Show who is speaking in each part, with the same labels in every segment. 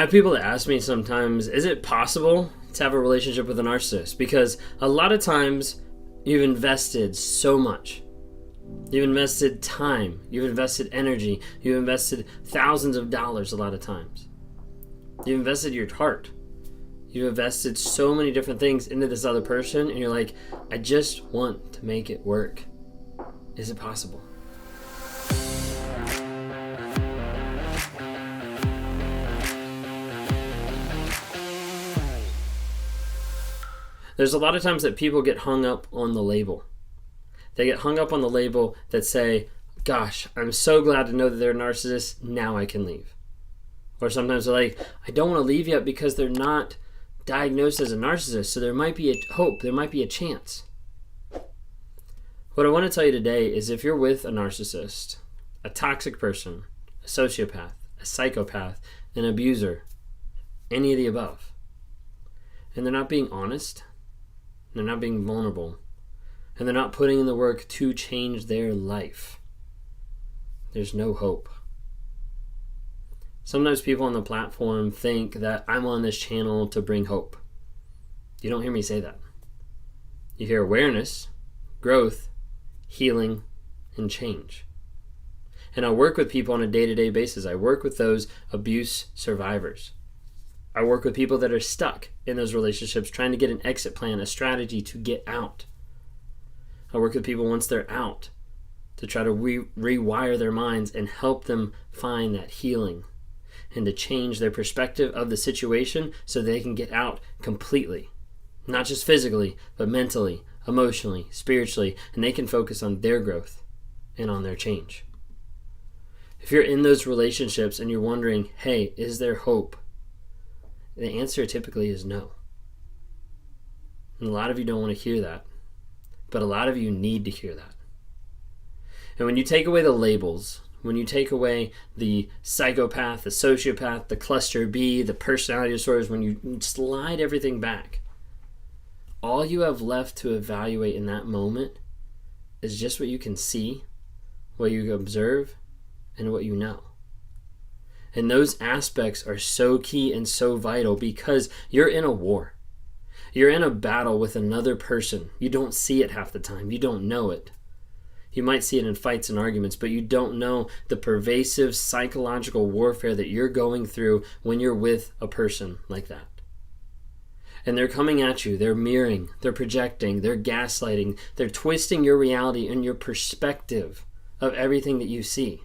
Speaker 1: I have people that ask me sometimes, is it possible to have a relationship with a narcissist? Because a lot of times you've invested so much. You've invested time, you've invested energy, you've invested thousands of dollars a lot of times. You've invested your heart. You've invested so many different things into this other person, and you're like, I just want to make it work. Is it possible? There's a lot of times that people get hung up on the label. They get hung up on the label that say, gosh, I'm so glad to know that they're a narcissist, now I can leave. Or sometimes they're like, I don't want to leave yet because they're not diagnosed as a narcissist, so there might be a hope, there might be a chance. What I want to tell you today is if you're with a narcissist, a toxic person, a sociopath, a psychopath, an abuser, any of the above, and they're not being honest, they're not being vulnerable, and they're not putting in the work to change their life, there's no hope. Sometimes people on the platform think that I'm on this channel to bring hope. You don't hear me say that. You hear awareness, growth, healing, and change. And I work with people on a day-to-day basis. I work with those abuse survivors. I work with people that are stuck in those relationships trying to get an exit plan, a strategy to get out. I work with people once they're out to try to rewire their minds and help them find that healing and to change their perspective of the situation so they can get out completely. Not just physically, but mentally, emotionally, spiritually, and they can focus on their growth and on their change. If you're in those relationships and you're wondering, hey, is there hope? The answer typically is no. And a lot of you don't want to hear that, but a lot of you need to hear that. And when you take away the labels, when you take away the psychopath, the sociopath, the cluster B, the personality disorders, when you slide everything back, all you have left to evaluate in that moment is just what you can see, what you observe, and what you know. And those aspects are so key and so vital because you're in a war. You're in a battle with another person. You don't see it half the time. You don't know it. You might see it in fights and arguments, but you don't know the pervasive psychological warfare that you're going through when you're with a person like that. And they're coming at you, they're mirroring, they're projecting, they're gaslighting, they're twisting your reality and your perspective of everything that you see.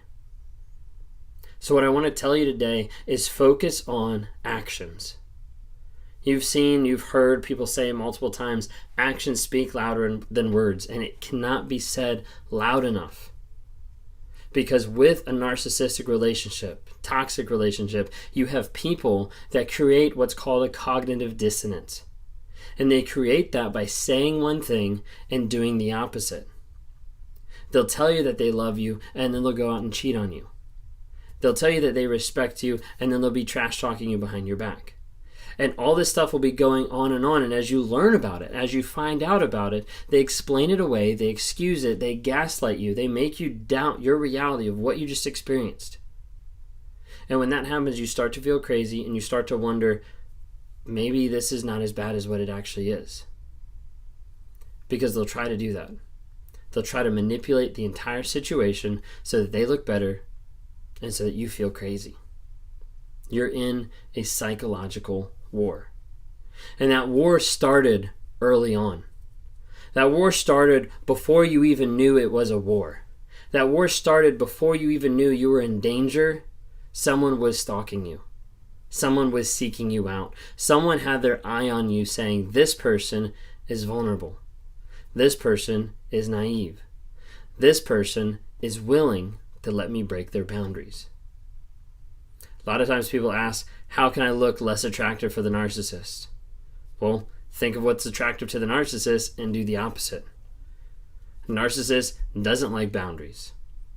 Speaker 1: So what I want to tell you today is focus on actions. You've heard people say multiple times, actions speak louder than words, and it cannot be said loud enough. Because with a narcissistic relationship, toxic relationship, you have people that create what's called a cognitive dissonance. And they create that by saying one thing and doing the opposite. They'll tell you that they love you, and then they'll go out and cheat on you. They'll tell you that they respect you, and then they'll be trash talking you behind your back. And all this stuff will be going on, and as you learn about it, as you find out about it, they explain it away, they excuse it, they gaslight you, they make you doubt your reality of what you just experienced. And when that happens, you start to feel crazy, and you start to wonder, maybe this is not as bad as what it actually is. Because they'll try to do that. They'll try to manipulate the entire situation so that they look better and so that you feel crazy. You're in a psychological war. And that war started early on. That war started before you even knew it was a war. That war started before you even knew you were in danger. Someone was stalking you. Someone was seeking you out. Someone had their eye on you saying, this person is vulnerable. This person is naive. This person is willing to let me break their boundaries. A lot of times people ask, how can I look less attractive for the narcissist? Well, think of what's attractive to the narcissist and do the opposite. A narcissist doesn't like boundaries.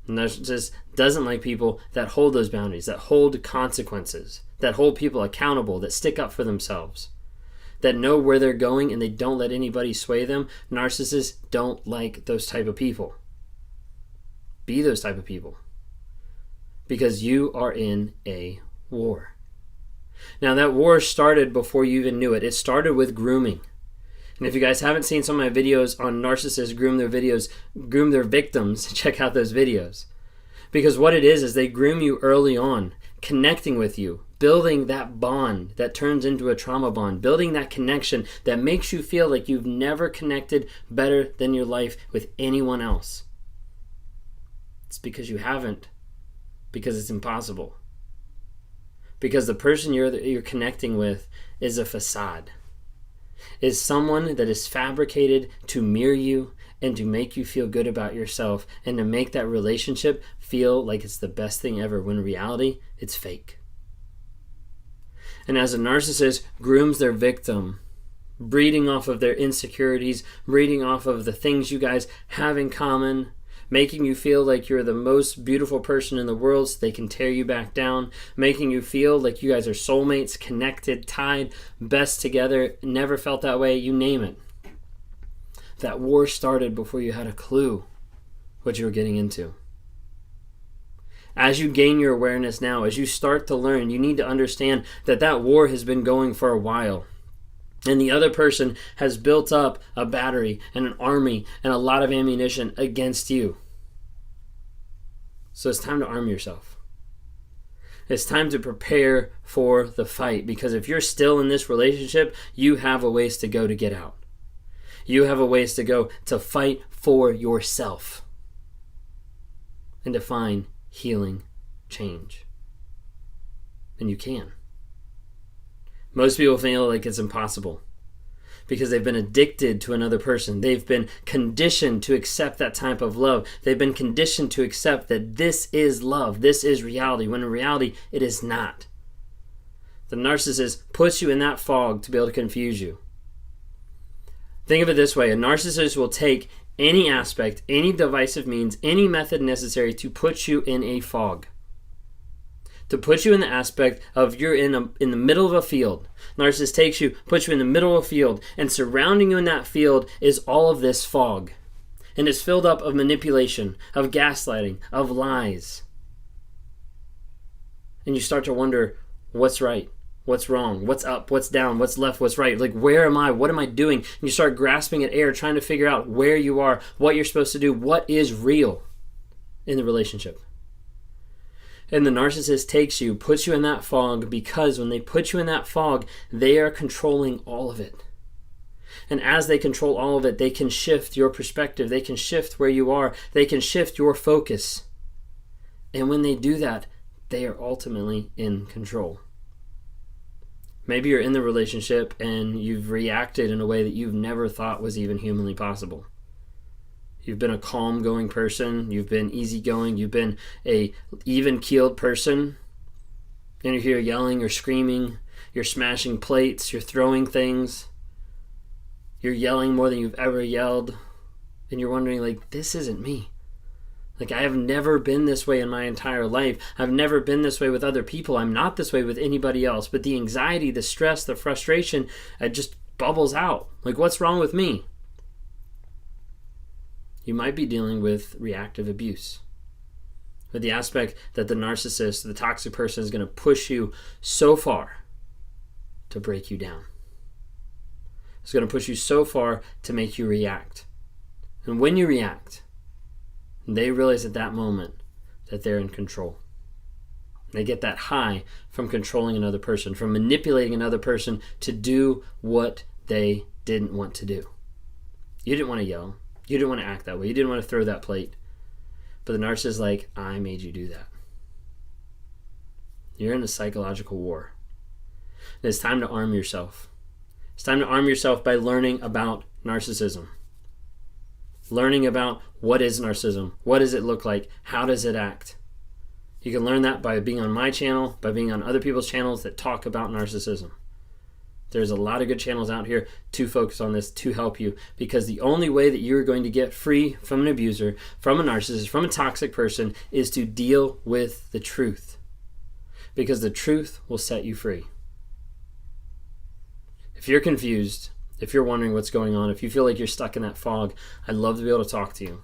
Speaker 1: A narcissist doesn't like people that hold those boundaries, that hold consequences, that hold people accountable, that stick up for themselves, that know where they're going and they don't let anybody sway them. Narcissists don't like those type of people. Be those type of people. Because you are in a war. Now, that war started before you even knew it. It started with grooming. And if you guys haven't seen some of my videos on narcissists groom their victims, check out those videos. Because what it is they groom you early on, connecting with you, building that bond that turns into a trauma bond, building that connection that makes you feel like you've never connected better than your life with anyone else. It's because you haven't, because it's impossible. Because the person you're connecting with is a facade, is someone that is fabricated to mirror you and to make you feel good about yourself and to make that relationship feel like it's the best thing ever, when in reality, it's fake. And as a narcissist grooms their victim, breeding off of their insecurities, breeding off of the things you guys have in common, making you feel like you're the most beautiful person in the world so they can tear you back down, making you feel like you guys are soulmates, connected, tied, best together, never felt that way, you name it. That war started before you had a clue what you were getting into. As you gain your awareness now, as you start to learn, you need to understand that that war has been going for a while. And the other person has built up a battery and an army and a lot of ammunition against you. So it's time to arm yourself. It's time to prepare for the fight, because if you're still in this relationship, you have a ways to go to get out. You have a ways to go to fight for yourself and to find healing change. And you can. Most people feel like it's impossible because they've been addicted to another person. They've been conditioned to accept that type of love. They've been conditioned to accept that this is love, this is reality, when in reality, it is not. The narcissist puts you in that fog to be able to confuse you. Think of it this way: a narcissist will take any aspect, any divisive means, any method necessary to put you in a fog. To put you in the aspect of you're in the middle of a field. Narcissist takes you, puts you in the middle of a field, and surrounding you in that field is all of this fog. And it's filled up of manipulation, of gaslighting, of lies. And you start to wonder, what's right? What's wrong? What's up? What's down? What's left? What's right? Like, where am I? What am I doing? And you start grasping at air, trying to figure out where you are, what you're supposed to do, what is real in the relationship. And the narcissist takes you, puts you in that fog, because when they put you in that fog, they are controlling all of it. And as they control all of it, they can shift your perspective. They can shift where you are. They can shift your focus. And when they do that, they are ultimately in control. Maybe you're in the relationship and you've reacted in a way that you've never thought was even humanly possible. You've been a calm-going person. You've been easygoing. You've been a even-keeled person. And you're here yelling or screaming. You're smashing plates. You're throwing things. You're yelling more than you've ever yelled. And you're wondering, like, this isn't me. Like, I have never been this way in my entire life. I've never been this way with other people. I'm not this way with anybody else. But the anxiety, the stress, the frustration, it just bubbles out. Like, what's wrong with me? You might be dealing with reactive abuse, with the aspect that the narcissist, the toxic person, is going to push you so far to break you down. It's going to push you so far to make you react. And when you react, they realize at that moment that they're in control. They get that high from controlling another person, from manipulating another person to do what they didn't want to do. You didn't want to yell. You didn't want to act that way. You didn't want to throw that plate. But the narcissist is like, I made you do that. You're in a psychological war. And it's time to arm yourself. It's time to arm yourself by learning about narcissism. Learning about what is narcissism. What does it look like? How does it act? You can learn that by being on my channel, by being on other people's channels that talk about narcissism. There's a lot of good channels out here to focus on this, to help you, because the only way that you're going to get free from an abuser, from a narcissist, from a toxic person, is to deal with the truth, because the truth will set you free. If you're confused, if you're wondering what's going on, if you feel like you're stuck in that fog, I'd love to be able to talk to you.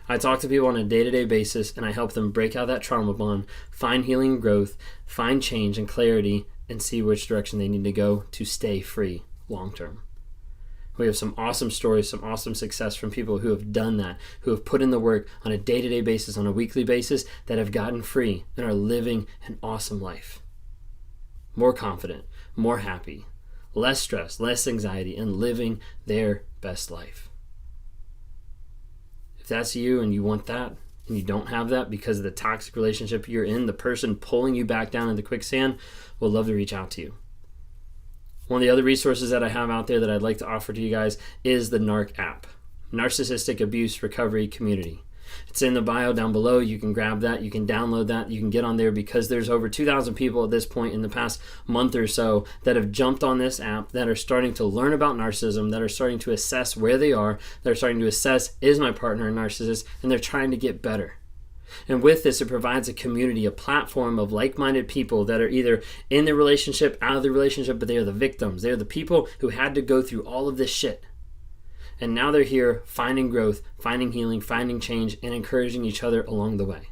Speaker 1: I talk to people on a day-to-day basis, and I help them break out that trauma bond, find healing and growth, find change and clarity, and see which direction they need to go to stay free long term. We have some awesome stories, some awesome success from people who have done that, who have put in the work on a day-to-day basis, on a weekly basis, that have gotten free and are living an awesome life. More confident, more happy, less stress, less anxiety, and living their best life. If that's you and you want that, and you don't have that because of the toxic relationship you're in, the person pulling you back down in the quicksand, we'll love to reach out to you. One of the other resources that I have out there that I'd like to offer to you guys is the NARC app, Narcissistic Abuse Recovery Community. It's in the bio down below. You can grab that. You can download that. You can get on there because there's over 2,000 people at this point in the past month or so that have jumped on this app, that are starting to learn about narcissism, that are starting to assess where they are, that are starting to assess, is my partner a narcissist, and they're trying to get better. And with this, it provides a community, a platform of like-minded people that are either in the relationship, out of the relationship, but they are the victims. They are the people who had to go through all of this shit. And now they're here finding growth, finding healing, finding change, and encouraging each other along the way.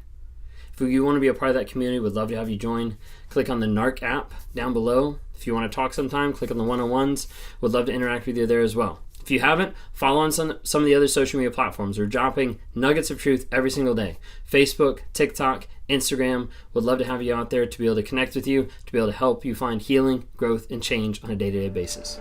Speaker 1: If you want to be a part of that community, we'd love to have you join. Click on the NARC app down below. If you want to talk sometime, click on the one-on-ones. We'd love to interact with you there as well. If you haven't, follow on some of the other social media platforms. We're dropping nuggets of truth every single day. Facebook, TikTok, Instagram. Would love to have you out there to be able to connect with you, to be able to help you find healing, growth, and change on a day-to-day basis.